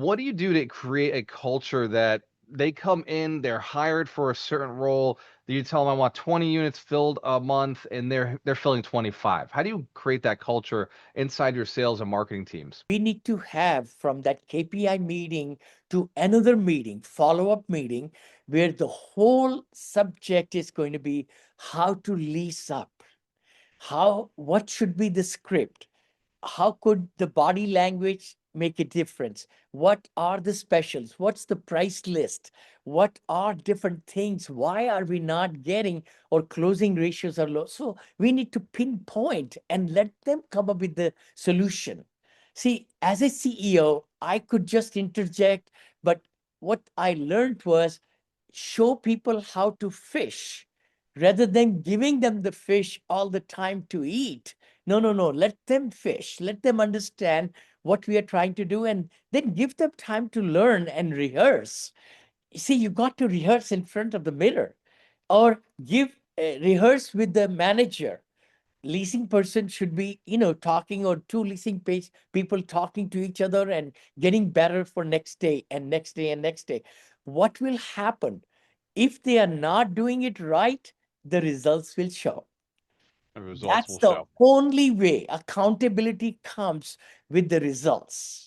what do you do to create a culture that they come in, they're hired for a certain role, that you tell them, "I want 20 units filled a month," and they're filling 25? How do you create that culture inside your sales and marketing teams? We need to have from that KPI meeting to another meeting, follow-up meeting, where the whole subject is going to be how to lease up. What should be the script? How could the body language make a difference? What are the specials? What's the price list? What are different things? Why are we not getting or closing ratios are low? So we need to pinpoint and let them come up with the solution. See, as a CEO, I could just interject, but what I learned was show people how to fish rather than giving them the fish all the time to eat. No, no, no. Let them fish. Let them understand what we are trying to do and then give them time to learn and rehearse. You see, you got to rehearse in front of the mirror or rehearse with the manager. Leasing person should be, talking, or two leasing page people talking to each other and getting better for next day and next day and next day. What will happen if they are not doing it right? The results will show. The results That's will the show. only way accountability comes with the results.